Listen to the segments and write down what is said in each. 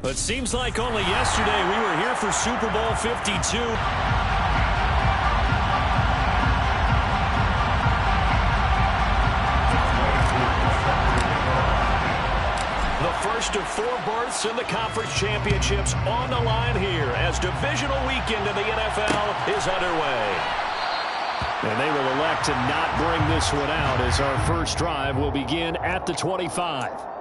It seems like only yesterday we were here for Super Bowl 52. The first of 4 berths in the conference championships on the line here as divisional weekend in the NFL is underway. And they will elect to not bring this one out as our first drive will begin at the 25.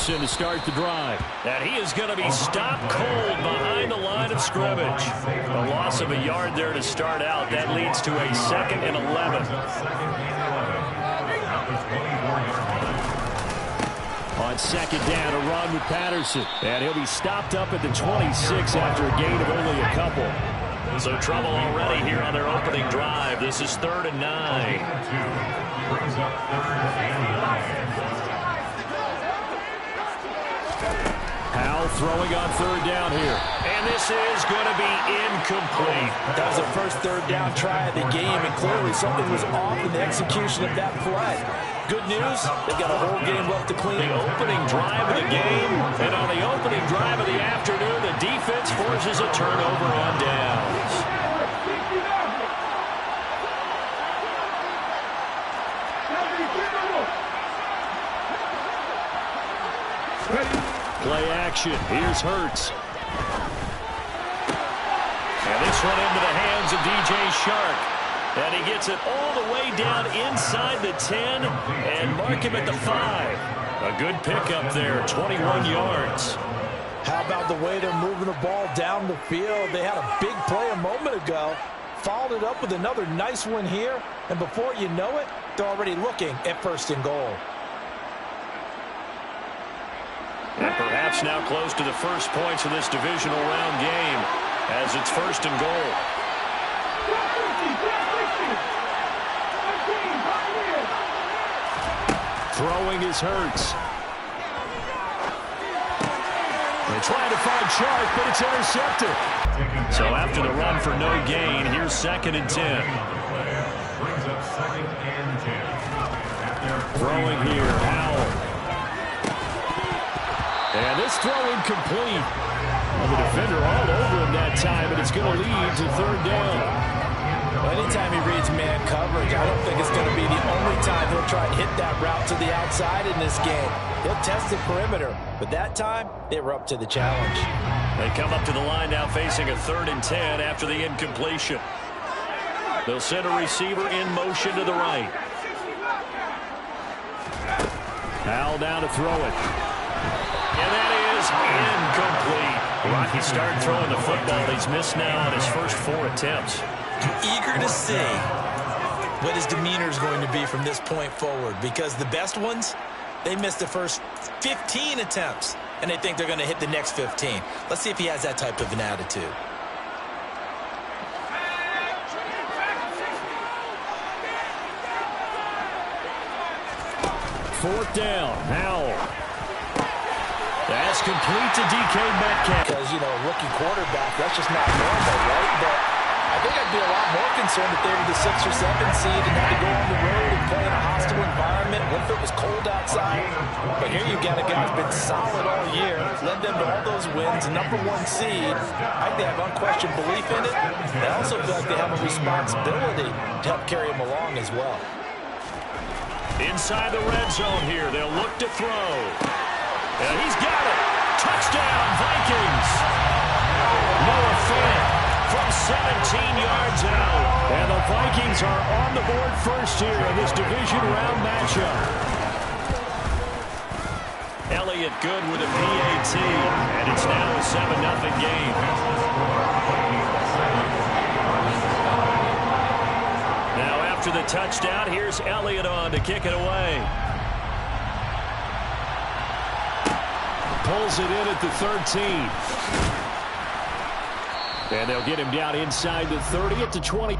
To start the drive. And he is going to be stopped cold behind the line of scrimmage. A loss of a yard there to start out. That leads to a 2nd and 11. On 2nd down, a run with Patterson. And he'll be stopped up at the 26 after a gain of only a couple. So trouble already here on their opening drive. This is 3rd and 9. Powell throwing on 3rd down here. And this is going to be incomplete. That was the first 3rd down try of the game, and clearly something was off in the execution of that play. Good news, they've got a whole game left to clean. The opening drive of the game, and on the opening drive of the afternoon, the defense forces a turnover on downs. Play action. Here's Hurts. And this one into the hands of DJ Chark. And he gets it all the way down inside the 10 and mark him at the 5. A good pickup there, 21 yards. How about the way they're moving the ball down the field? They had a big play a moment ago. Followed it up with another nice one here. And before you know it, they're already looking at 1st and goal. And perhaps now close to the first points of this divisional round game as it's 1st and goal. Throwing is Hurts. They're trying to find Chark, but it's intercepted. So after the run for no gain, here's 2nd and 10. Throwing here, Powell. And this throw incomplete. Well, the defender all over him that time, and it's going to lead to 3rd down. Well, anytime he reads man coverage, I don't think it's going to be the only time he'll try and hit that route to the outside in this game. He'll test the perimeter, but that time, they were up to the challenge. They come up to the line now facing a 3rd and 10 after the incompletion. They'll send a receiver in motion to the right. Powell down to throw it. And that is incomplete. Rocky started throwing the football. He's missed now on his first 4 attempts. I'm eager to see what his demeanor is going to be from this point forward, because the best ones, they missed the first 15 attempts, and they think they're going to hit the next 15. Let's see if he has that type of an attitude. 4th down. Powell. That's complete to DK Metcalf. Because, you know, rookie quarterback, that's just not normal, right? But I think I'd be a lot more concerned if they were the 6th or 7th seed and had to go on the road and play in a hostile environment. What if it was cold outside? But here you've got a guy who's been solid all year, led them to all those wins, number 1 seed. I think they have unquestioned belief in it. They also feel like they have a responsibility to help carry them along as well. Inside the red zone here, they'll look to throw. And he's got it. Touchdown, Vikings. Noah Fant from 17 yards out. And the Vikings are on the board first here in this division round matchup. Elliott good with a PAT. And it's now a 7-0 game. Now after the touchdown, here's Elliott on to kick it away. Pulls it in at the 13. And they'll get him down inside the 30 at the 20.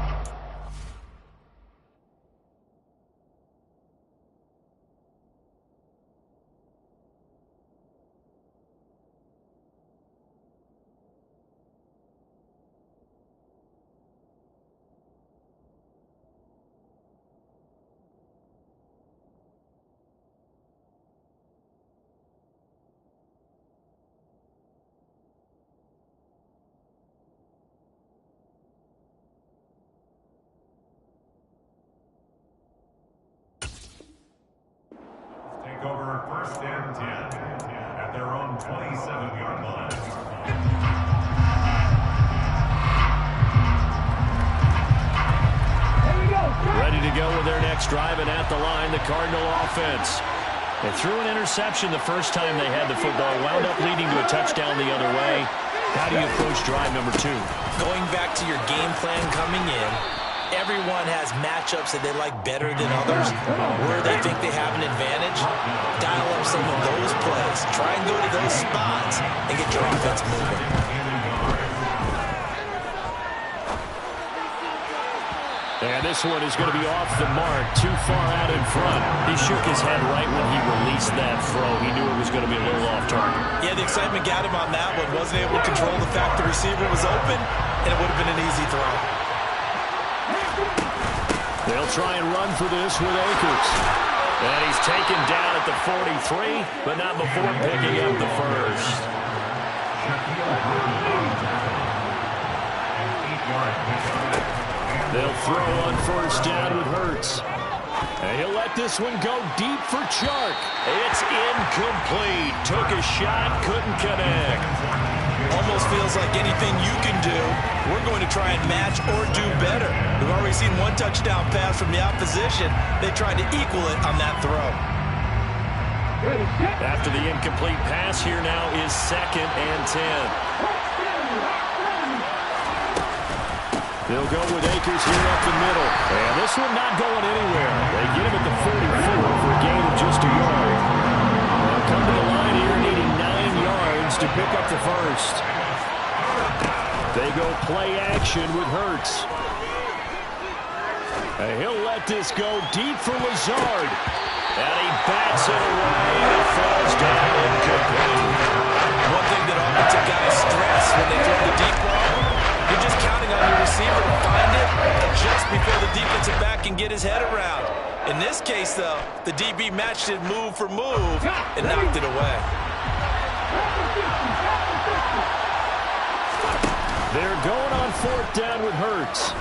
own 27-yard line. Ready to go with their next drive, and at the line, the Cardinal offense. They threw an interception the first time they had the football, wound up leading to a touchdown the other way. How do you approach drive number 2? Going back to your game plan coming in, everyone has matchups that they like better than others, where they think they have an advantage. Dial up some of those plays. Try and go to those spots and get your offense moving. And this one is going to be off the mark, too far out in front. He shook his head right when he released that throw. He knew it was going to be a little off target. Yeah, the excitement got him on that one. Wasn't able to control the fact the receiver was open, and it would have been an easy throw. They'll try and run for this with Akers. And he's taken down at the 43, but not before picking up the first. They'll throw on first down with Hurts. And he'll let this one go deep for Chark. It's incomplete. Took a shot, couldn't connect. Almost feels like anything you can do, we're going to try and match or do better. We've already seen one touchdown pass from the opposition. They tried to equal it on that throw. After the incomplete pass, here now is 2nd and 10. They'll go with Akers here up the middle. And this one not going anywhere. They get him at the 44 for a gain of just a yard. They'll come to the line here needing 9 yards to pick up the first. They go play action with Hurts. And he'll let this go deep for Lazard. And he bats it away. It falls down incomplete. One thing that offensive guys stress when they throw the deep ball, you're just counting on your receiver to find it just before the defensive back can get his head around. In this case, though, the DB matched it move for move and knocked it away. They're going on 4th down with Hurts.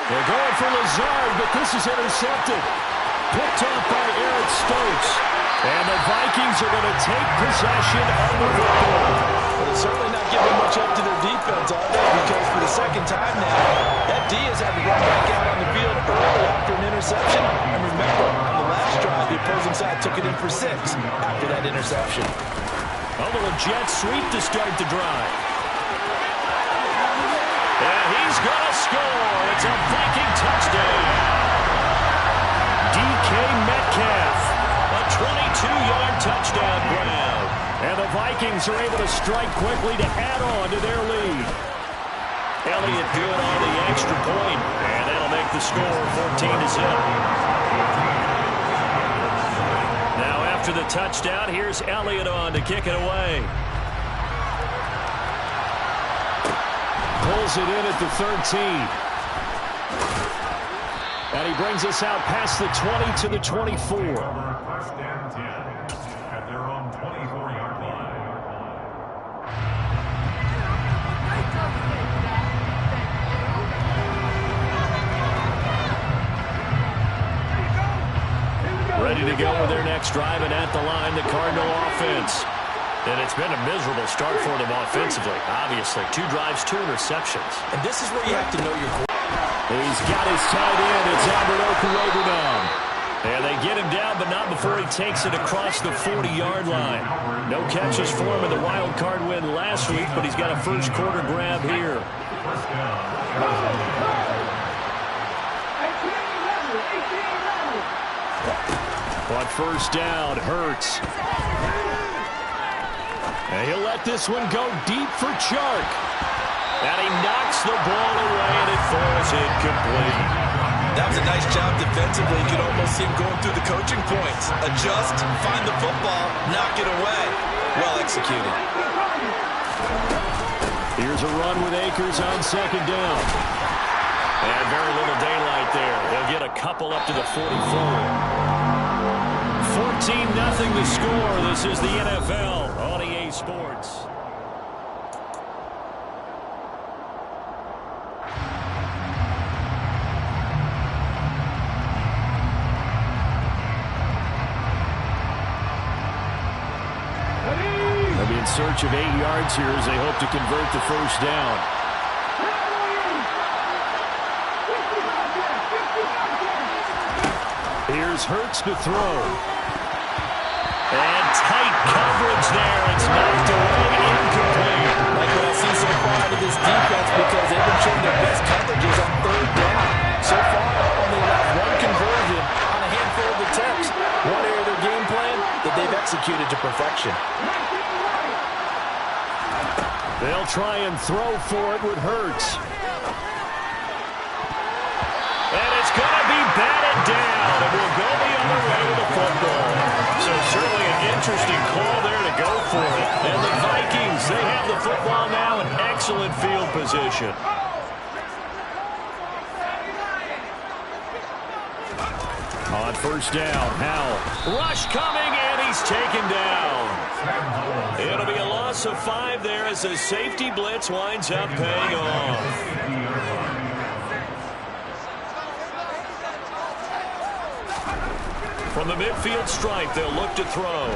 They're going for Lazard, but this is intercepted. Picked off by Eric Stokes. And the Vikings are going to take possession of the football. But it's certainly not giving much up to their defense, are they? Because for the second time now, that D has had to run back out on the field early after an interception. And remember, on the last drive, the opposing side took it in for 6 after that interception. A little jet sweep to start the drive. And he's going to score. It's a Viking touchdown. DK Metcalf. A 22-yard touchdown grab. And the Vikings are able to strike quickly to add on to their lead. Elliott good on the extra point. And that'll make the score 14-0. Now after the touchdown, here's Elliott on to kick it away. Pulls it in at the 13. And he brings us out past the 20 to the 24. First and 10 at their own 24-yard line. Ready to go with their next drive, and at the line, the Cardinal offense. And it's been a miserable start for them offensively, obviously. 2 drives, 2 interceptions. And this is where you have to know your quarterback. He's got his tight end. It's Albert Okurobu down. And they get him down, but not before he takes it across the 40-yard line. No catches for him in the wild card win last week, but he's got a first quarter grab here. On first down, Hurts. And he'll let this one go deep for Chark. And he knocks the ball away, and it falls incomplete. That was a nice job defensively. You could almost see him going through the coaching points. Adjust, find the football, knock it away. Well executed. Here's a run with Akers on second down. And very little daylight there. They'll get a couple up to the 44. 14-0 the score. This is the NFL on EA Sports. Ready? search of 8 yards here as they hope to convert the first down. Here's Hurts to throw. And tight coverage there. It's knocked away, incomplete. Like what I see so far out of this defense, because they've been showing their best coverages on third down. So far, only allowed one conversion on a handful of attempts. One area of their game plan that they've executed to perfection. They'll try and throw for it with Hurts. And it's going to be batted down. And we'll go the other way with the football. So certainly an interesting call there to go for it. And the Vikings, they have the football now in excellent field position. On first down, Howell. Rush coming, and he's taken down. It'll be a loss of 5 there as the safety blitz winds up paying off. From the midfield stripe, they'll look to throw.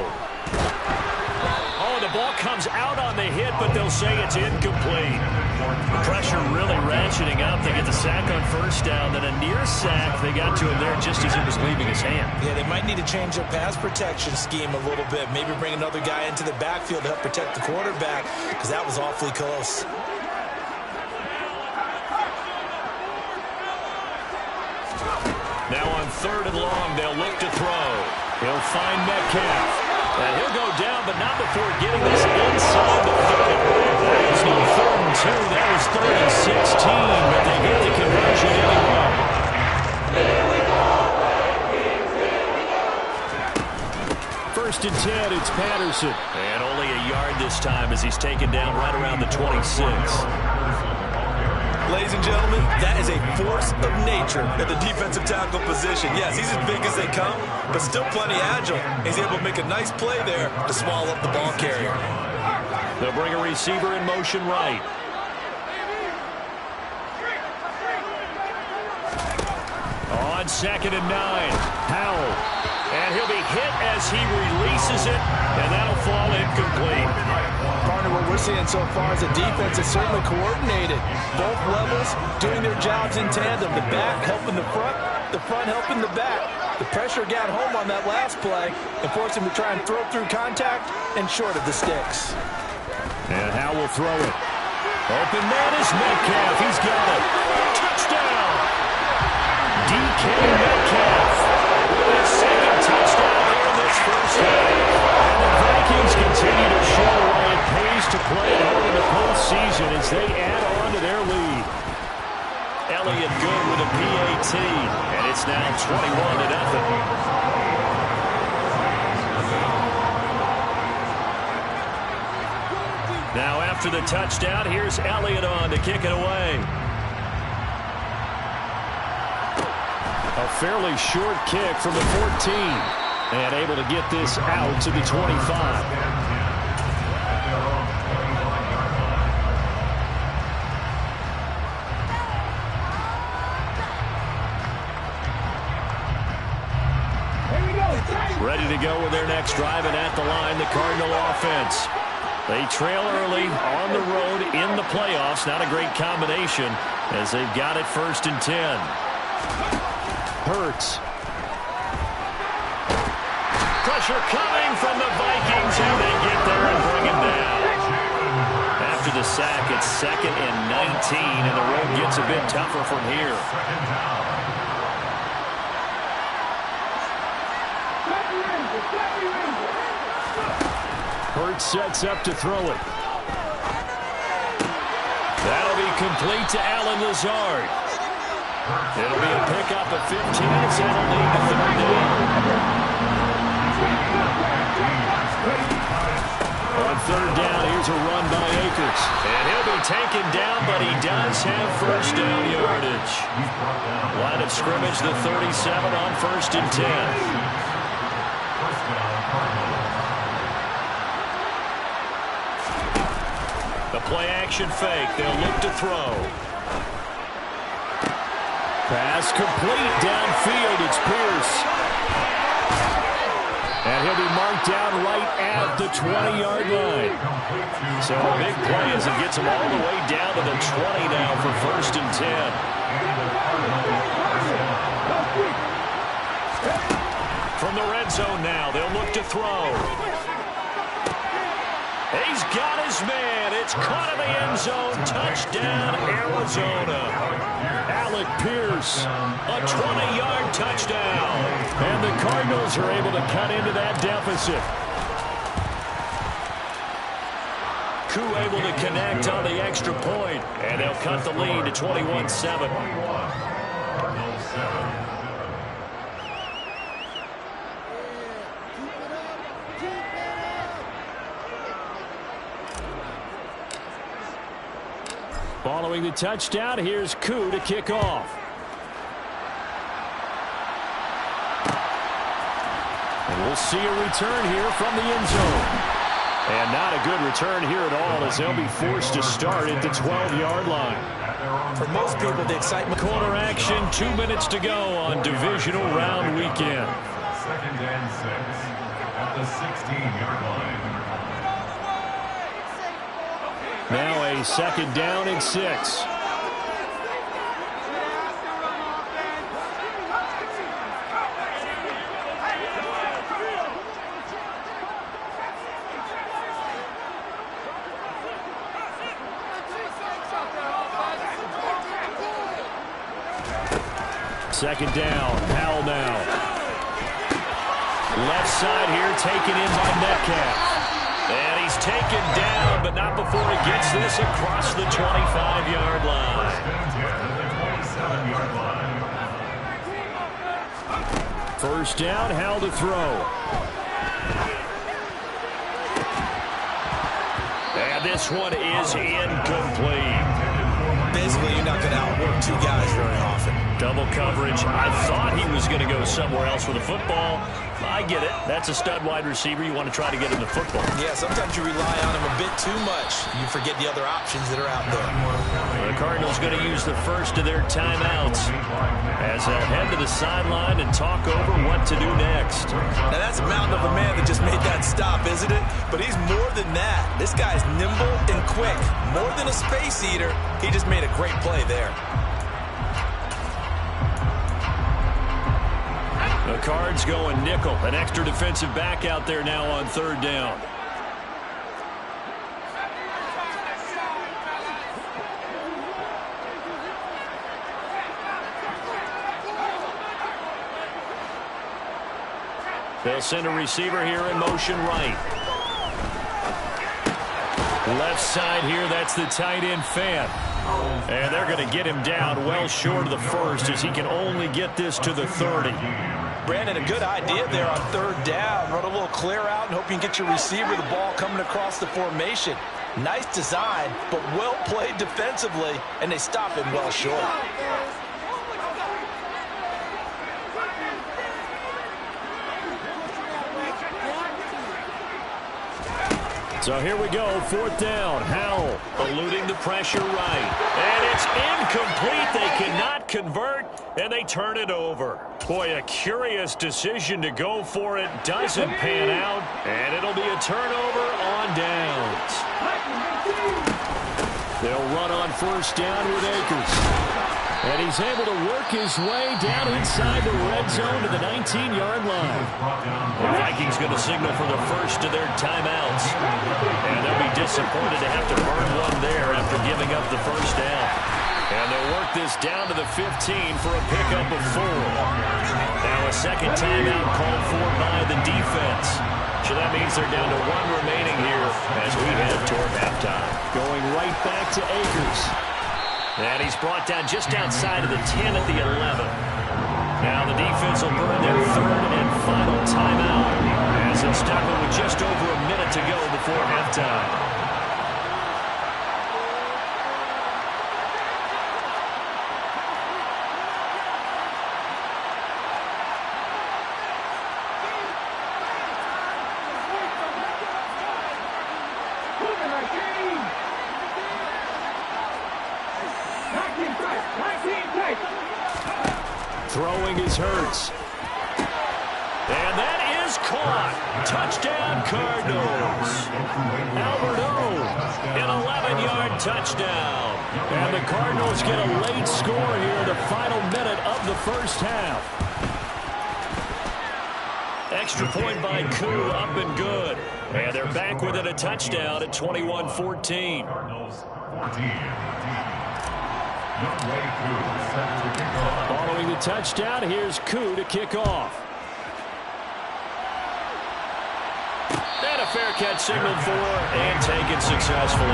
Oh, the ball comes out on the hit, but they'll say it's incomplete. Pressure really ratcheting up. They get the sack on first down, then a near sack. They got to him there just as it was leaving his hand. Yeah, they might need to change their pass protection scheme a little bit. Maybe bring another guy into the backfield to help protect the quarterback, because that was awfully close. Now on third and long, they'll look to throw. He'll find Metcalf. And he'll go down, but not before getting this inside the 30. It's no 3rd and 2. That was 3rd and 16, but they get the conversion anyway. First and 10, it's Patterson. And only a yard this time as he's taken down right around the 26. Ladies and gentlemen, that is a force of nature at the defensive tackle position. Yes, he's as big as they come, but still plenty agile. He's able to make a nice play there to swallow up the ball carrier. They'll bring a receiver in motion right. On 2nd and 9, Howell. And he'll be hit as he releases it, and that'll fall incomplete. Partner, what we're seeing so far is a defense that's certainly coordinated. Both levels doing their jobs in tandem. The back helping the front helping the back. The pressure got home on that last play and forced him to try and throw through contact and short of the sticks. And Howell will throw it. Open man is Metcalf. He's got it. Touchdown! DK Metcalf. His second touchdown here in this first half. And the Vikings continue to show why it pays to play at home in the postseason as they add on to their lead. Elliott good with a PAT, and it's now 21-0. Now after the touchdown, here's Elliott on to kick it away. A fairly short kick from the 14. And able to get this out to the 25. Ready to go with their next drive, and at the line, the Cardinal offense. They trail early on the road in the playoffs. Not a great combination as they've got it 1st and 10. Hurts. Pressure coming from the Vikings, and they get there and bring him down. After the sack, it's 2nd and 19, and the road gets a bit tougher from here. Hurts sets up to throw it. That'll be complete to Allen Lazard. It'll be a pickup of 15 as it'll lead to 3rd down. On 3rd down, here's a run by Akers. And he'll be taken down, but he does have 1st down yardage. Line of scrimmage, the 37 on 1st and 10. The play-action fake. They'll look to throw. Pass complete downfield. It's Pierce. And he'll he'll be marked down right at the 20-yard line. So a big play as it gets him all the way down to the 20 now for 1st and 10. From the red zone now, they'll look to throw. He's got his man. It's caught in the end zone. Touchdown, Arizona. Alec Pierce, a 20-yard touchdown. And the Cardinals are able to cut into that deficit. Koo able to connect on the extra point, and they'll cut the lead to 21-7. Following the touchdown, here's Koo to kick off. And we'll see a return here from the end zone. And not a good return here at all as they'll be forced to start at the 12-yard line. For most people, the excitement. Corner action, 2 minutes to go on divisional round weekend. 2nd and 6 at the 16-yard line. Now a 2nd down and 6. Second down, Powell now. Left side here taken in by Metcalf. And he's taken down, but not before he gets this across the 25-yard line. First down, Howell to throw. And this one is incomplete. Basically, you're not going to outwork two guys very often. Double coverage. I thought he was going to go somewhere else with the football. I get it. That's a stud wide receiver. You want to try to get him the football. Yeah, sometimes you rely on him a bit too much. You forget the other options that are out there. The Cardinals going to use the first of their timeouts as they'll head to the sideline and talk over what to do next. Now, that's a mountain of a man that just made that stop, isn't it? But he's more than that. This guy's nimble and quick. More than a space eater, he just made a great play there. The Cards going nickel. An extra defensive back out there now on 3rd down. They'll send a receiver here in motion right. Left side here, that's the tight end Fant. And they're going to get him down well short of the first as he can only get this to the 30. Brandon, a good idea there on 3rd down. Run a little clear out and hope you can get your receiver the ball coming across the formation. Nice design, but well played defensively, and they stop him well short. So here we go, 4th down. Howell eluding the pressure right. And it's incomplete. They cannot convert, and they turn it over. Boy, a curious decision to go for it. Doesn't pan out, and it'll be a turnover on downs. They'll run on 1st down with Akers. And he's able to work his way down inside the red zone to the 19-yard line. The Vikings going to signal for the first of their timeouts. And they'll be disappointed to have to burn one there after giving up the first down. And they'll work this down to the 15 for a pickup of 4. Now a second timeout called for by the defense. So that means they're down to 1 remaining here as we head toward halftime. Going right back to Akers. And he's brought down just outside of the 10 at the 11. Now the defense will burn their 3rd and final timeout as they'll stop it with just over a minute to go before halftime. Throwing is Hurts. And that is is caught. Touchdown, Cardinals. Albert O, an 11-yard touchdown. And the Cardinals get a late score here in the final minute of the first half. Extra point by Koo, up and good. And they're back within a touchdown at 21-14. Cardinals 14. Following the touchdown, here's Koo to kick off. And a fair catch signaled for and taken successfully.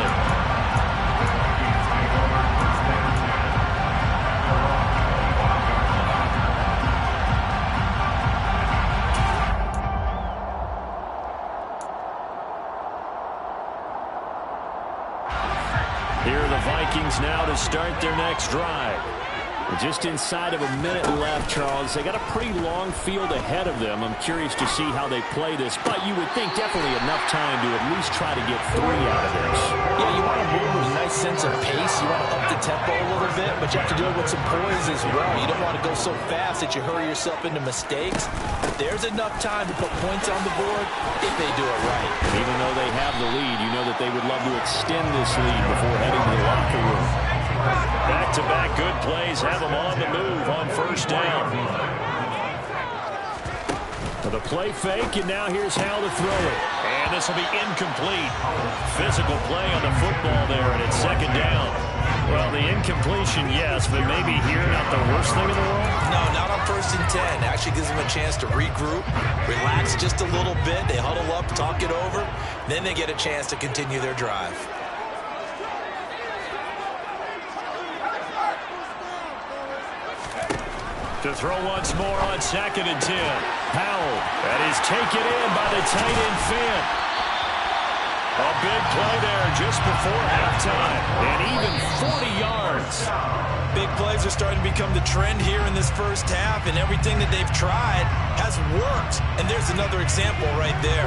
Here are the Vikings now to start their next drive. Just inside of a minute left, Charles. They got a pretty long field ahead of them. I'm curious to see how they play this, but you would think definitely enough time to at least try to get 3 out of this. Yeah, you want to move with a nice sense of pace. You want to up the tempo a little bit, but you have to do it with some poise as well. You don't want to go so fast that you hurry yourself into mistakes. There's enough time to put points on the board if they do it right. Even though they have the lead, you know that they would love to extend this lead before heading to the locker room. Back-to-back good plays have them on the move on first down. The play fake, and now here's how to throw it. And this will be incomplete. Physical play on the football there, and it's second down. Well, the incompletion, yes, but maybe here not the worst thing in the world? No, not on 1st and 10. Actually gives them a chance to regroup, relax just a little bit. They huddle up, talk it over. Then they get a chance to continue their drive. To throw once more on 2nd and 10. Powell, and he's taken in by the tight end Finn. A big play there just before halftime, and even 40 yards. Big plays are starting to become the trend here in this first half, and everything that they've tried has worked. And there's another example right there.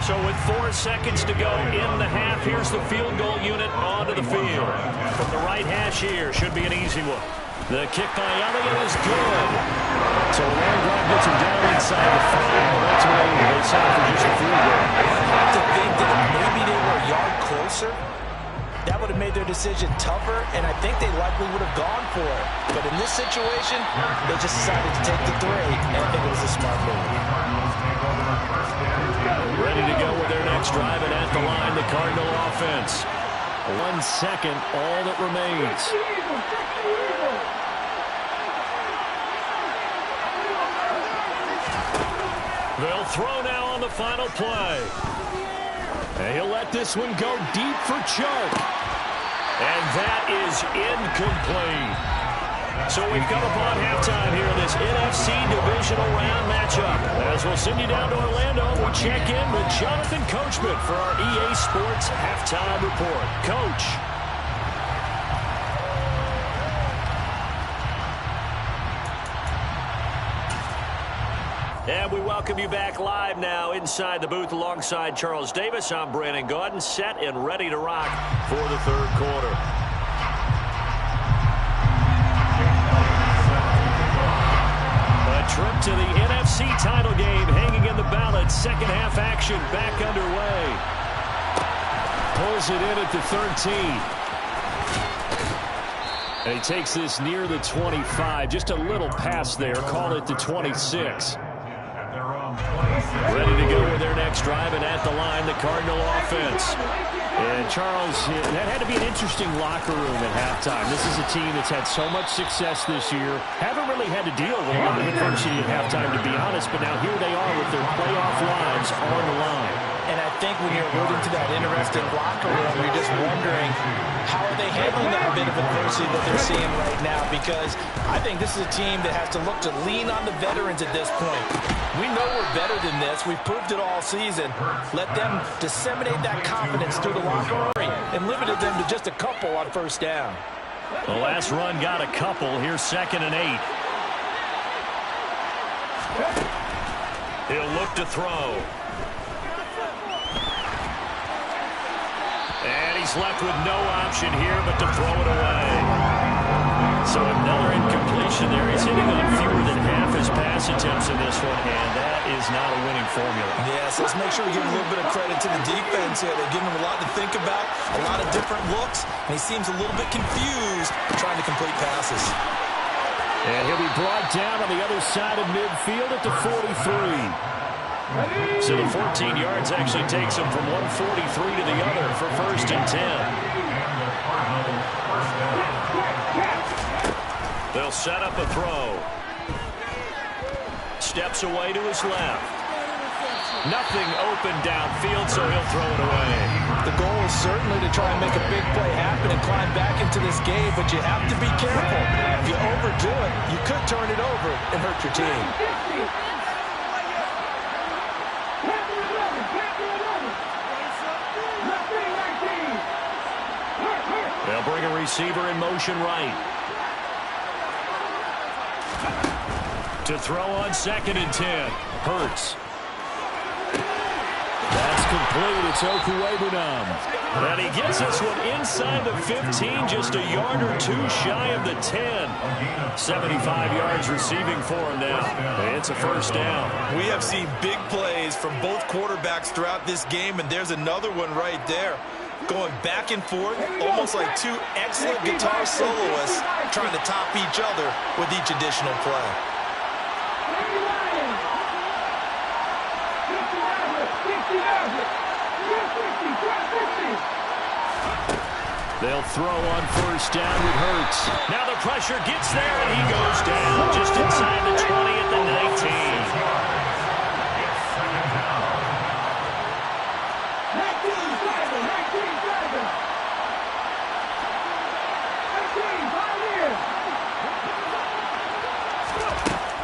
So with 4 seconds to go in the half, here's the field goal unit onto the field. From the right hash here, should be an easy one. The kick by Elliott is good. So long drive gets him down inside the 5. Ultimately, they settle for just a field goal. I have to think that if maybe they were a yard closer, that would have made their decision tougher, and I think they likely would have gone for it. But in this situation, they just decided to take the 3, and I think it was a smart move. Ready to go with their next drive, and at the line, the Cardinal offense. 1 second, all that remains. They'll throw now on the final play. And he'll let this one go deep for Chark. And that is incomplete. So we've come upon halftime here in this NFC Divisional Round matchup. As we'll send you down to Orlando, we check in with Jonathan Coachman for our EA Sports Halftime Report. Coach. And we welcome you back live now inside the booth alongside Charles Davis. I'm Brandon Gaudin, set and ready to rock for the third quarter. A trip to the NFC title game hanging in the balance. Second half action back underway. Pulls it in at the 13. And he takes this near the 25. Just a little pass there. Call it the 26. Ready to go with their next drive, and at the line, the Cardinal offense. And Charles, that had to be an interesting locker room at halftime. This is a team that's had so much success this year. Haven't really had to deal with a lot of adversity at halftime, to be honest, but now here they are with their playoff lives on the line. And I think when you're alluding to that interesting locker room, you're just wondering how are they handling that bit of adversity that they're seeing right now, because I think this is a team that has to look to lean on the veterans at this point. We know we're better than this. We've proved it all season. Let them disseminate that confidence through the locker room and limited them to just a couple on first down. The last run got a couple. Here's 2nd and 8. He'll look to throw. And he's left with no option here but to throw it away. So another incompletion there. He's hitting on fewer than half his pass attempts in one, and that is not a winning formula. Yes, let's make sure we give a little bit of credit to the defense here. They're giving him a lot to think about, a lot of different looks, and he seems a little bit confused trying to complete passes. And he'll be brought down on the other side of midfield at the 43. So the 14 yards actually takes him from 143 to the other for 1st and 10. They'll set up a throw. Steps away to his left. Nothing open downfield, so he'll throw it away. The goal is certainly to try and make a big play happen and climb back into this game, but you have to be careful. If you overdo it, you could turn it over and hurt your team. They'll bring a receiver in motion right. To throw on 2nd and 10. Hurts. That's complete. It's Okuwebunam. And he gets this one inside the 15, just a yard or two shy of the 10. 75 yards receiving for him now. It's a 1st down. We have seen big plays from both quarterbacks throughout this game, and there's another one right there. Going back and forth, almost like two excellent guitar soloists trying to top each other with each additional play. They'll throw on 1st down with Hurts. Now the pressure gets there, and he goes down just inside the 20 at the 19.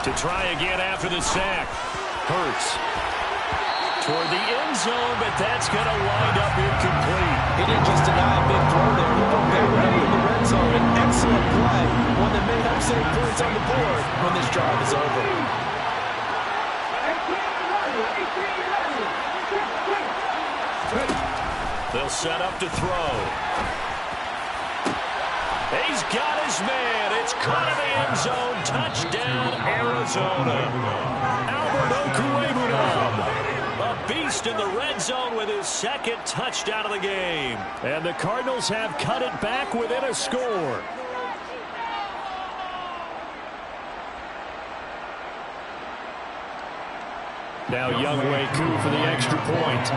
To try again after the sack. Hurts. Toward the end zone, but that's going to wind up incomplete. He didn't just deny a big throw there. He put Baker in the red zone. An excellent play. One that may help save points on the board when this drive is over. They'll set up to throw. He's got his man. It's caught in the end zone. Touchdown, Arizona. Albert Okuwebunam. A beast in the red zone with his 2nd touchdown of the game. And the Cardinals have cut it back within a score. Now Younghoe Koo for the extra point.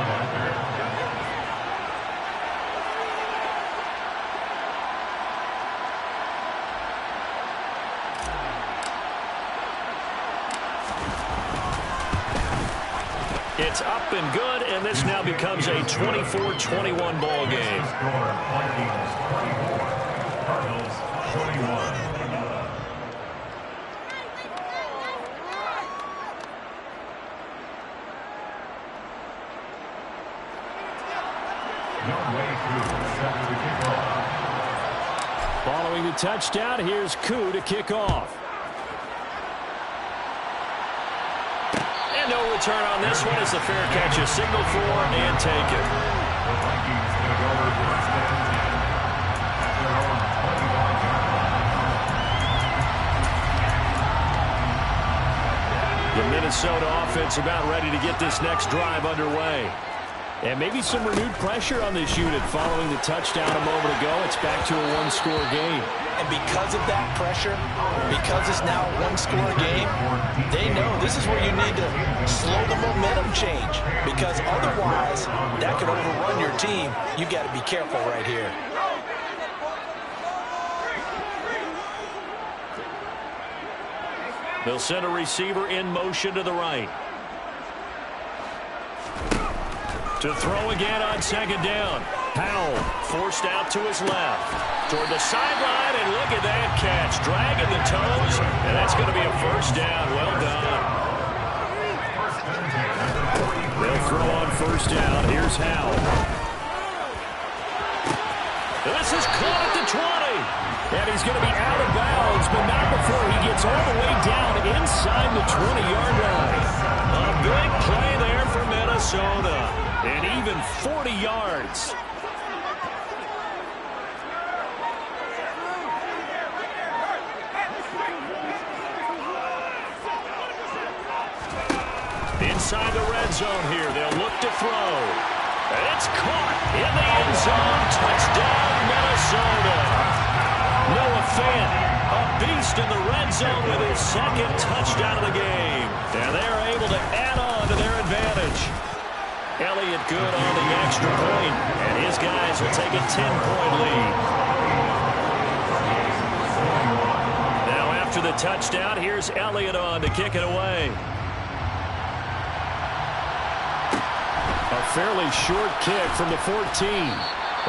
It's up and good, and this now becomes a 24-21 ball game. Vikings 24, Cardinals 21. Following the touchdown, here's Koo to kick off. And no return on this one. It's a fair catch, a signal for and take it. The Vikings going to go over to 2nd and 10 at their own 25 yard line. The Minnesota offense about ready to get this next drive underway. And maybe some renewed pressure on this unit following the touchdown a moment ago. It's back to a one-score game. And because of that pressure, because it's now a one-score game, they know this is where you need to slow the momentum change. Because otherwise, that could overrun your team. You've got to be careful right here. They'll send a receiver in motion to the right. To throw again on 2nd down. Powell forced out to his left. Toward the sideline, and look at that catch. Dragging the toes, and that's going to be a 1st down. Well done. They'll throw on 1st down. Here's Howell. This is caught at the 20. And he's going to be out of bounds, but not before he gets all the way down inside the 20-yard line. A big play there for Minnesota. And even 40 yards. inside the red zone here. They'll look to throw. And it's caught in the end zone. Touchdown, Minnesota. Noah Fant, a beast in the red zone with his second touchdown of the game. And they're able to add on to their advantage. Elliott good on the extra point, and his guys will take a 10-point lead. Now after the touchdown, here's Elliott on to kick it away. A fairly short kick from the 14.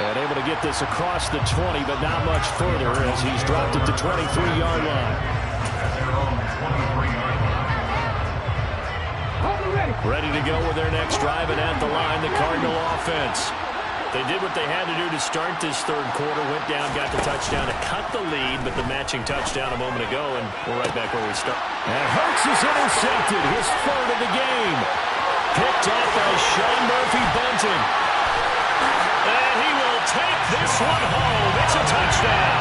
And able to get this across the 20, but not much further as he's dropped it to 23-yard line. Ready to go with their next drive, and at the line, the Cardinal offense. They did what they had to do to start this third quarter, went down, got the touchdown to cut the lead, but the matching touchdown a moment ago, and we're right back where we start. And Hurts is intercepted, his third of the game. Picked off by Sean Murphy-Bunting. And he will take this one home. It's a touchdown.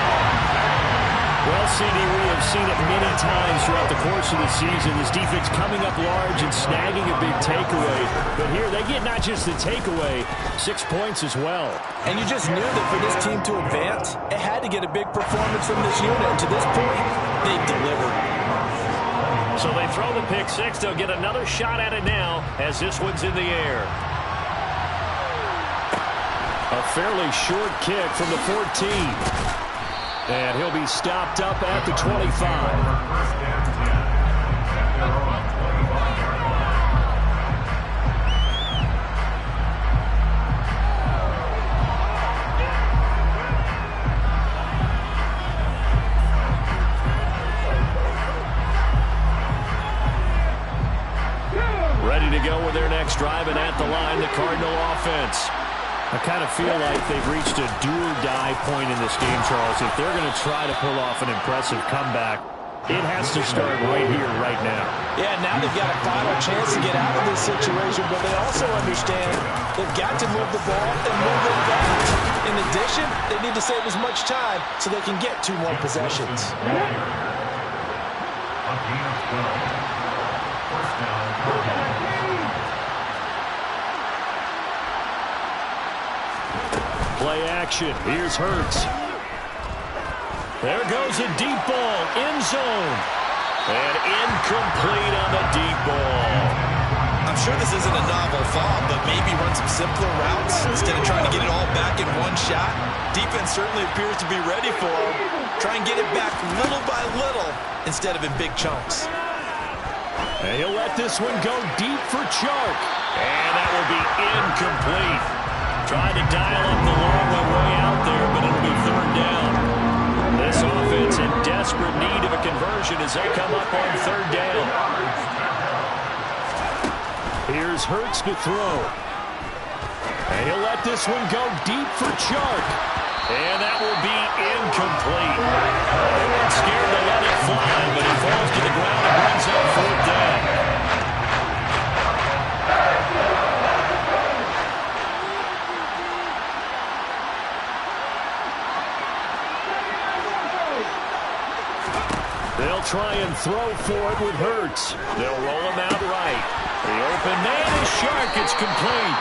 Well, CD, we have seen it many times throughout the course of the season. This defense coming up large and snagging a big takeaway. But here they get not just the takeaway, 6 points as well. And you just knew that for this team to advance, it had to get a big performance from this unit. And to this point, they've delivered. So they throw the pick six. They'll get another shot at it now as this one's in the air. A fairly short kick from the 14. And he'll be stopped up at the 25. Ready to go with their next drive, and at the line, the Cardinal offense. I kind of feel like they've reached a do-or-die point in this game, Charles. If they're going to try to pull off an impressive comeback, it has to start right here, right now. Yeah, now they've got a final chance to get out of this situation, but they also understand they've got to move the ball and move it fast. In addition, they need to save as much time so they can get 2 more possessions. Play action. Here's Hurts. There goes a deep ball. End zone. And incomplete on the deep ball. I'm sure this isn't a novel thought, but maybe run some simpler routes instead of trying to get it all back in one shot. Defense certainly appears to be ready for him. Try and get it back little by little instead of in big chunks. And he'll let this one go deep for Chark. And that will be incomplete. Trying to dial up the long way out there, but it'll be third down. This offense in desperate need of a conversion as they come up on third down. Here's Hurts to throw. And he'll let this one go deep for Chark. And that will be incomplete. They weren't scared to let it fly, but he falls to the ground and brings up fourth down. They'll try and throw for it with Hurts. They'll roll him out right. The open man is Chark. It's complete.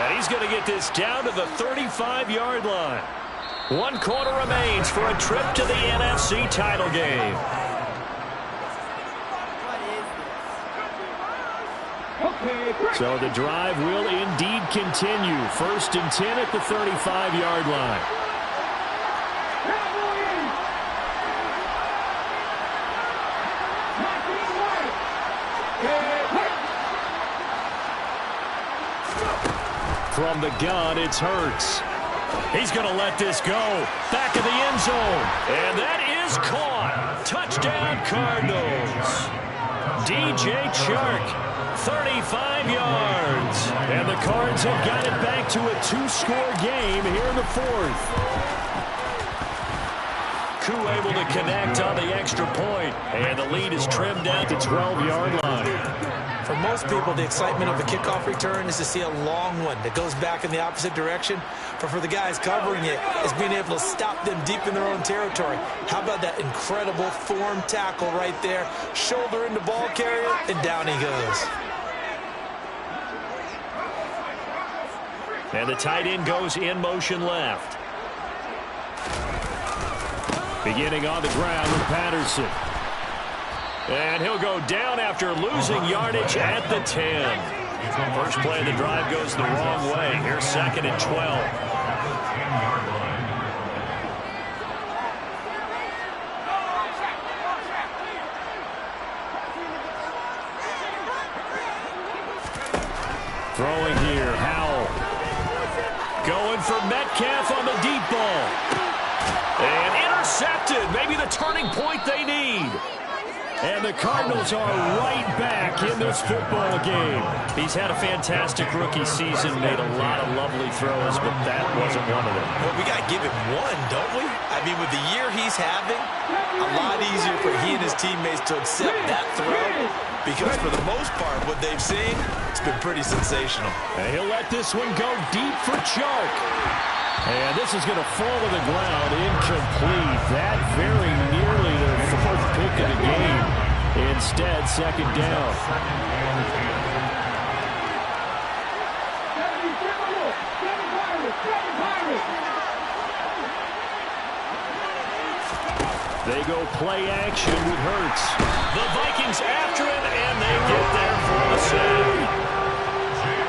And he's going to get this down to the 35-yard line. 1 quarter remains for a trip to the NFC title game. So the drive will indeed continue. 1st and 10 at the 35-yard line. From the gun, it's Hurts. He's going to let this go. Back of the end zone. And that is caught. Touchdown, Cardinals. DJ Chark, 35 yards. And the Cards have got it back to a 2-score game here in the 4th. Koo able to connect on the extra point. And the lead is trimmed down to 12-yard line. For most people, the excitement of a kickoff return is to see a long one that goes back in the opposite direction. But for the guys covering it, it's being able to stop them deep in their own territory. How about that incredible form tackle right there? Shoulder into ball carrier, and down he goes. And the tight end goes in motion left. Beginning on the ground with Patterson. And he'll go down after losing yardage at the 10. First play of the drive goes the wrong way. Here's 2nd and 12. Throwing here, Howell. Going for Metcalf on the deep ball. And intercepted. Maybe the turning point they need. And the Cardinals are right back in this football game. He's had a fantastic rookie season, made a lot of lovely throws, but that wasn't one of them. Well, we got to give him one, don't we? I mean, with the year he's having, a lot easier for he and his teammates to accept that throw, because for the most part, what they've seen, it's been pretty sensational. And he'll let this one go deep for Chark. And this is going to fall to the ground, incomplete. That very nearly the 4th pick of the game. Instead, 2nd down. They go play action with Hurts. The Vikings after him, and they get there for the save.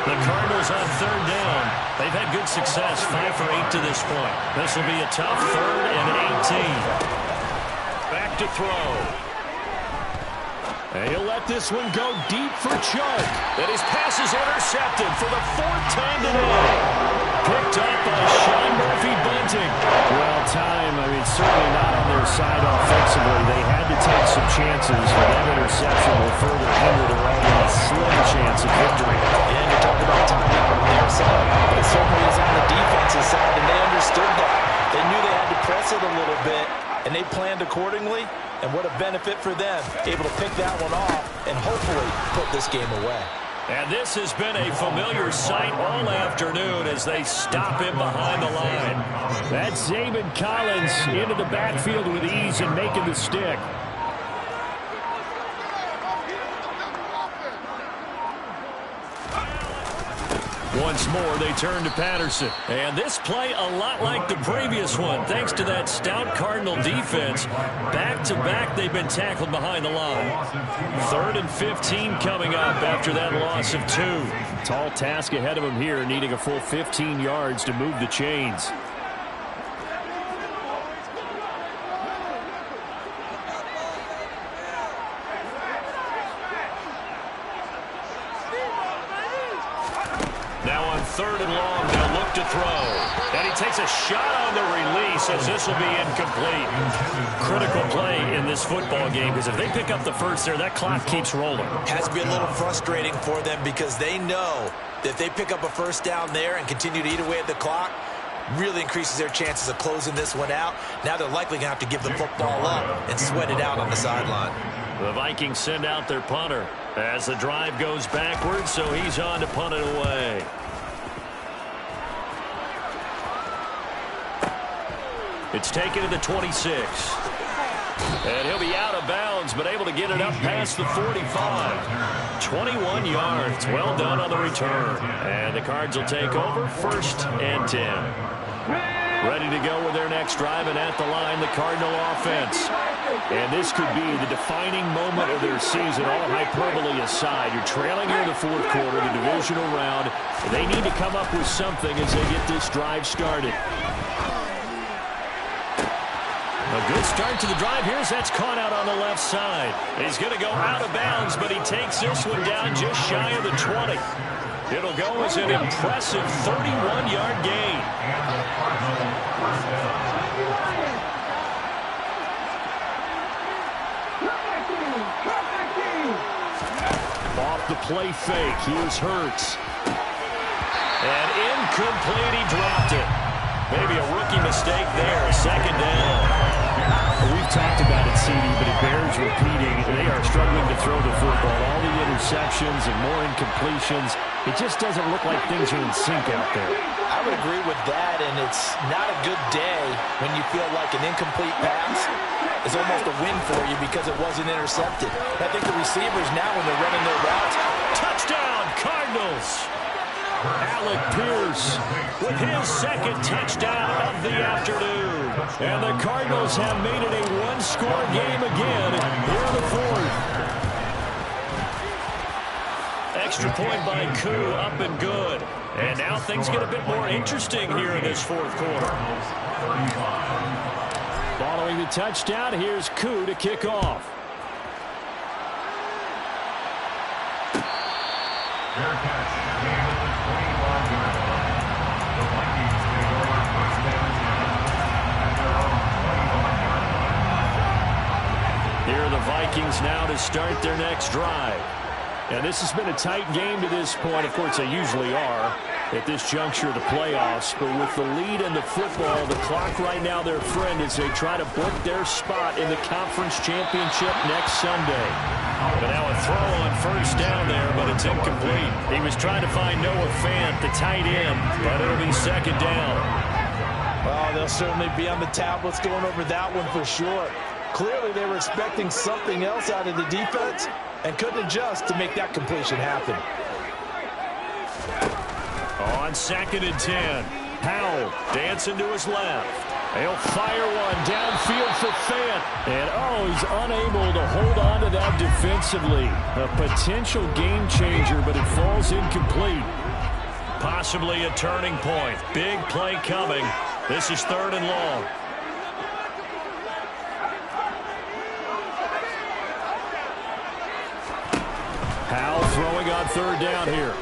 The Cardinals on 3rd down. They've had good success, 5 for 8 to this point. This will be a tough 3rd and 18. Back to throw. And he'll let this one go deep for Chark. And his pass is intercepted for the 4th time today. Picked up by Sean Murphy-Bunting. Well, time, I mean, certainly not on their side offensively. They had to take some chances, but that interception will further hinder their already slim chance of victory. And you talked about timing on their side, but it certainly is on the defensive side, and they understood that. They knew they had to press it a little bit, and they planned accordingly, and what a benefit for them, able to pick that one off and hopefully put this game away. And this has been a familiar sight all afternoon as they stop him behind the line. That's Zaven Collins into the backfield with ease and making the stick. Once more, they turn to Patterson. And this play a lot like the previous one, thanks to that stout Cardinal defense. Back-to-back, they've been tackled behind the line. 3rd and 15 coming up after that loss of 2. Tall task ahead of them here, needing a full 15 yards to move the chains. Now on 3rd and long, they'll look to throw. And he takes a shot on the release as this will be incomplete. Critical play in this football game because if they pick up the first there, that clock keeps rolling. Has to be a little frustrating for them because they know that if they pick up a first down there and continue to eat away at the clock, really increases their chances of closing this one out. Now they're likely going to have to give the football up and sweat it out on the sideline. The Vikings send out their punter as the drive goes backwards, so he's on to punt it away. It's taken to the 26. And he'll be out of bounds, but able to get it up past the 45. 21 yards. Well done on the return. And the Cards will take over 1st and 10. Ready to go with their next drive, and at the line, the Cardinal offense. And this could be the defining moment of their season, all hyperbole aside. You're trailing here in the 4th quarter, the divisional round. They need to come up with something as they get this drive started. A good start to the drive. Here's that's caught out on the left side. He's going to go out of bounds, but he takes this one down just shy of the 20. It'll go as an impressive 31-yard gain. Off the play fake. Here's Hurts. And incomplete. He dropped it. Maybe a rookie mistake there. 2nd down. We've talked about it, CD, but it bears repeating. They are struggling to throw the football. All the interceptions and more incompletions. It just doesn't look like things are in sync out there. I would agree with that, and it's not a good day when you feel like an incomplete pass is almost a win for you because it wasn't intercepted. I think the receivers now, when they're running their routes, touchdown, Cardinals! Alec Pierce with his second touchdown of the afternoon. And the Cardinals have made it a one-score game again here in the fourth. Extra point by Koo, up and good. And now things get a bit more interesting here in this fourth quarter. Following the touchdown, here's Koo to kick off. Fair catch. Gain of the 25-yard line. The Vikings take over first down and 10 at their own 25-yard line. Here are the Vikings now to start their next drive. And this has been a tight game to this point. Of course, they usually are at this juncture of the playoffs. But with the lead in the football, the clock right now their friend as they try to book their spot in the conference championship next Sunday. But now a throw on first down there, but it's incomplete. He was trying to find Noah Fant, the tight end, but it'll be second down. Well, they'll certainly be on the tablets going over that one for sure. Clearly, they were expecting something else out of the defense and couldn't adjust to make that completion happen. On second and 10, Powell dancing to his left. He'll fire one downfield for Fant. And, he's unable to hold on to that defensively. A potential game changer, but it falls incomplete. Possibly a turning point. Big play coming. This is third and long. Powell throwing on third down here.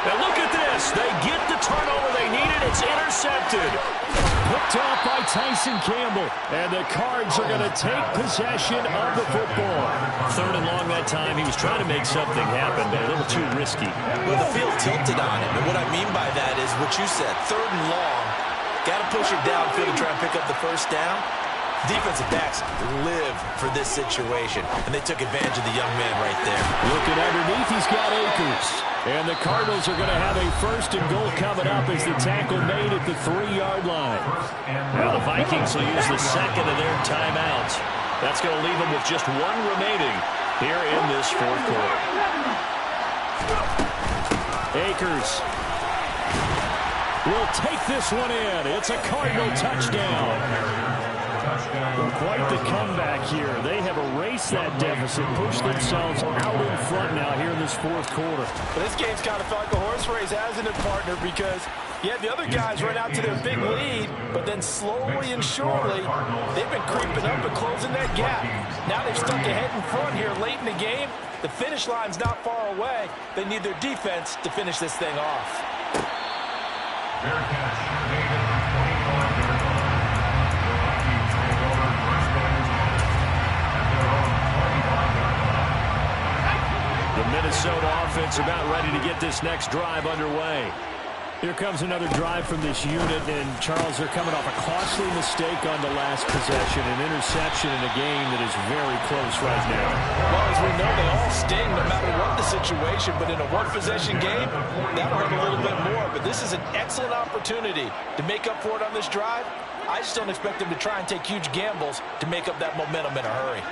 And look at this. They get the turnover they needed. It's intercepted. Picked off by Tyson Campbell. And the Cards are going to take possession of the football. Third and long that time. He was trying to make something happen, but a little too risky. Well, the field tilted on him. And what I mean by that is what you said. Third and long. Got to push it downfield and try and pick up the first down. Defensive backs live for this situation, and they took advantage of the young man right there. Looking underneath, he's got Akers. And the Cardinals are going to have a first and goal coming up as the tackle made at the 3-yard line. Now the Vikings will use the second of their timeouts. That's going to leave them with just one remaining here in this fourth quarter. Akers will take this one in. It's a Cardinal touchdown. Quite the comeback here. They have erased that deficit, pushed themselves out in front now here in this fourth quarter. But this game's kind of felt like a horse race, hasn't it, partner? Because you have the other guys run out to their big lead, but then slowly and surely, they've been creeping up and closing that gap. Now they've stuck ahead in front here late in the game. The finish line's not far away. They need their defense to finish this thing off. Fair catch. Gain of the 25-yard line. The Minnesota offense about ready to get this next drive underway. Here comes another drive from this unit, and Charles, they're coming off a costly mistake on the last possession, an interception in a game that is very close right now. Well, as we know, they all sting no matter what the situation, but in a one-possession game, that'll hurt a little bit more. But this is an excellent opportunity to make up for it on this drive. I just don't expect them to try and take huge gambles to make up that momentum in a hurry.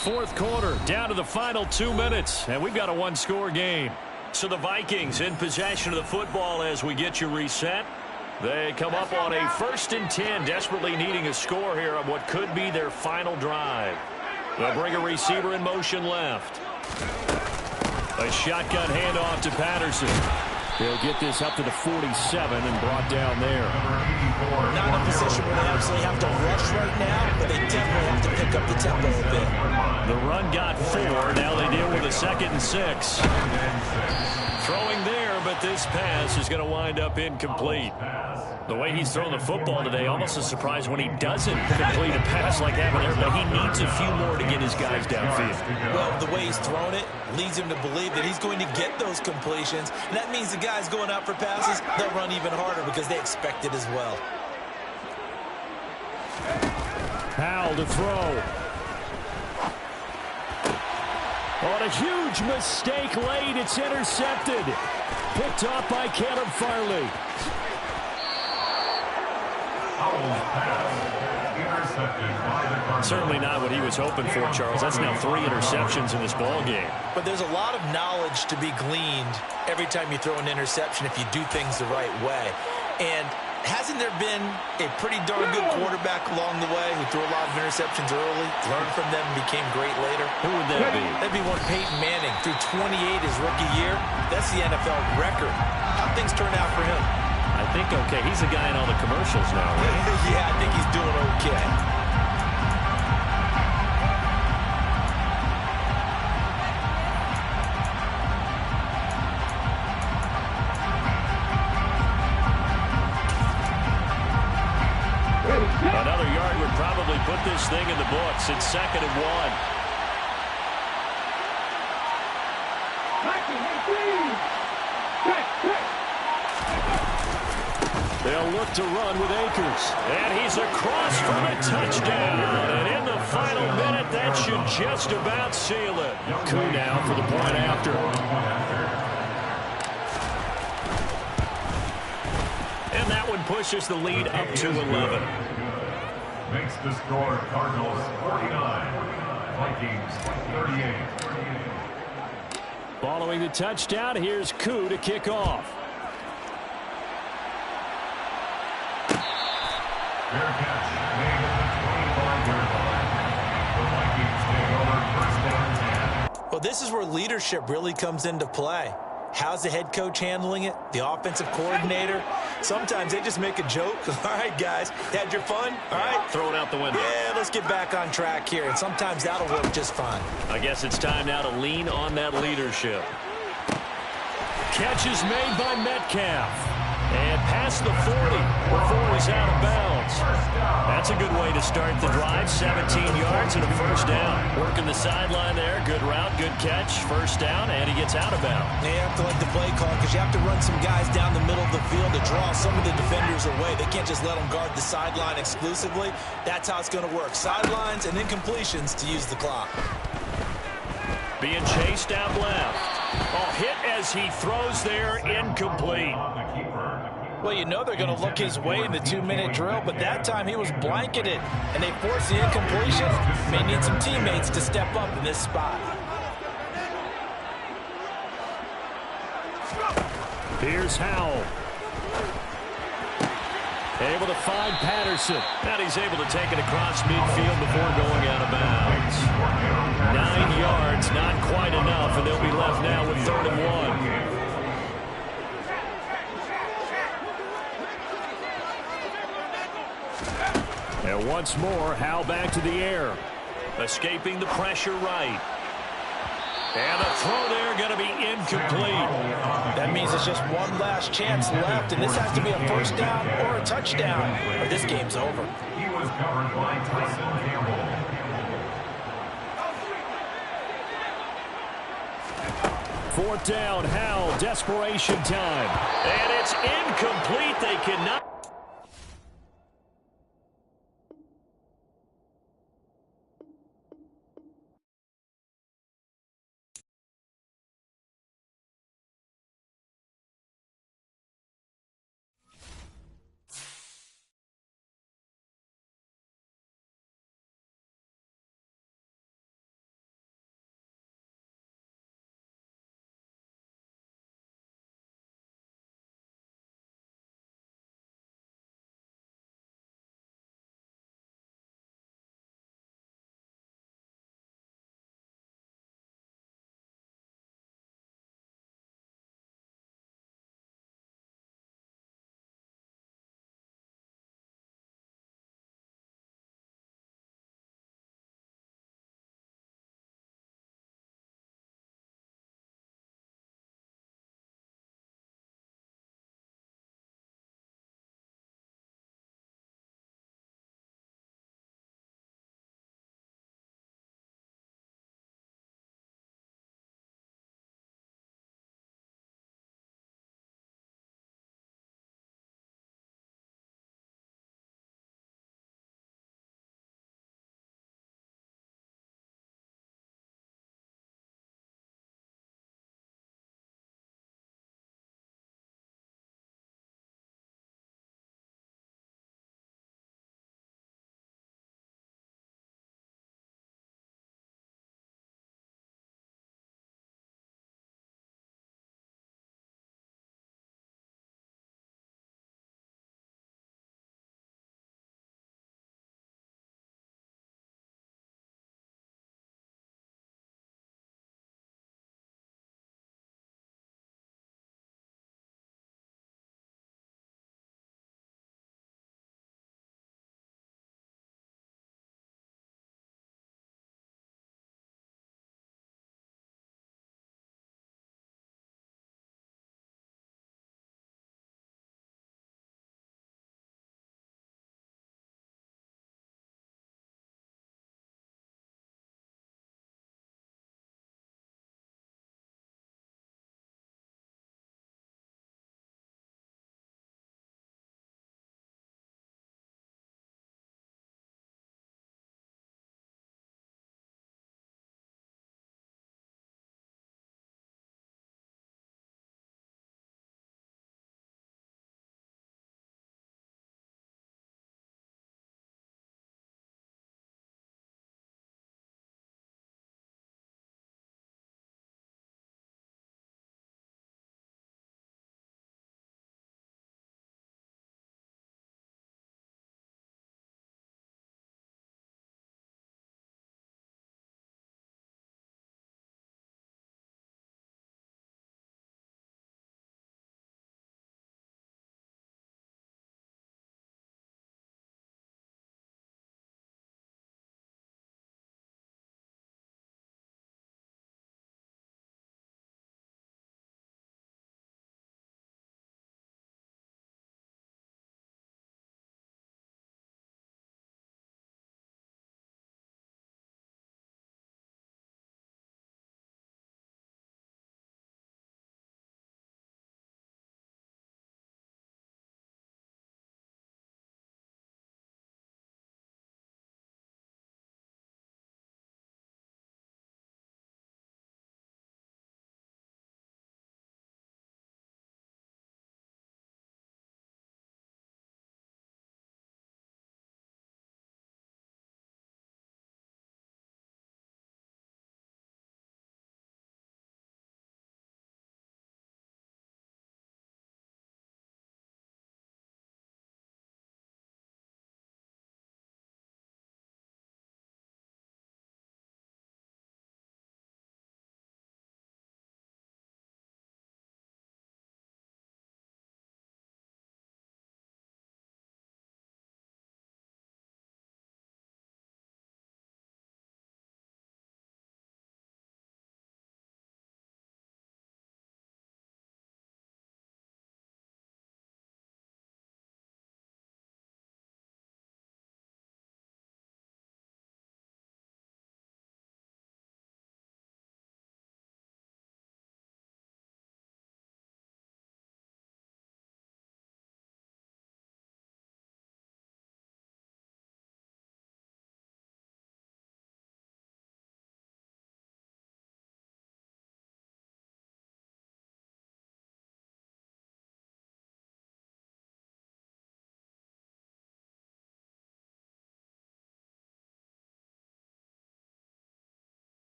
Fourth quarter, down to the final 2 minutes, and we've got a one-score game. So the Vikings in possession of the football as we get you reset. They come up on a 1st and 10, desperately needing a score here on what could be their final drive. They'll bring a receiver in motion left. A shotgun handoff to Patterson. He'll get this up to the 47 and brought down there. Not in a position where they absolutely have to rush right now, but they definitely have to pick up the tempo a bit. The run got 4. Now they deal with a 2nd and 6. Throwing there, but this pass is going to wind up incomplete. The way he's throwing the football today, almost a surprise when he doesn't complete a pass like that there, but he needs a few more to get his guys downfield. Well, the way he's thrown it leads him to believe that he's going to get those completions. And that means the guys going out for passes, they'll run even harder because they expect it as well. Powell to throw. On a huge mistake late, it's intercepted. Picked off by Caleb Farley. Powell's pass Certainly not what he was hoping for, Charles. That's now 3 interceptions in this ball game. But there's a lot of knowledge to be gleaned every time you throw an interception if you do things the right way. And hasn't there been a pretty darn good quarterback along the way who threw a lot of interceptions early, learned from them, and became great later? Who would that be? That'd be one Peyton Manning. Threw 28 his rookie year. That's the NFL record. How'd things turn out for him? I think okay. He's the guy in all the commercials now, right? Yeah, I think he's doing okay. Another yard would probably put this thing in the books. It's 2nd and 1. They'll look to run with Akers. And he's across for the touchdown. And in the final minute, that should just about seal it. Koo now for the point after. And that one pushes the lead up to 11. Makes the score Cardinals 49, Vikings 38. Following the touchdown, here's Koo to kick off. Fair catch made at the 25-yard line. The Vikings take over 1st and 10. Well, this is where leadership really comes into play. How's the head coach handling it? The offensive coordinator? Sometimes they just make a joke. All right, guys, had your fun? All right. Throw it out the window. Yeah, let's get back on track here. And sometimes that'll work just fine. I guess it's time now to lean on that leadership. Catch is made by Metcalf. And past the 40 before he's out of bounds. That's a good way to start the drive. 17 yards and a 1st down. Working the sideline there. Good route, good catch. 1st down, and he gets out of bounds. You have to like the play call because you have to run some guys down the middle of the field to draw some of the defenders away. They can't just let them guard the sideline exclusively. That's how it's going to work. Sidelines and incompletions to use the clock. Being chased out left. Oh, hit as he throws there, incomplete. Well, you know they're going to look his way in the 2-minute drill, but that time he was blanketed, and they forced the incompletion. May need some teammates to step up in this spot. Here's Howell. Able to find Patterson. And he's able to take it across midfield before going out of bounds. 9 yards, not quite enough, and they'll be left now with 3rd and 1. And once more, Howell back to the air. Escaping the pressure right. And the throw there going to be incomplete. That means it's just one last chance left, and this has to be a 1st down or a touchdown, or this game's over. He was covered by Tyson Campbell. 4th down, Howell, desperation time. And it's incomplete. They cannot.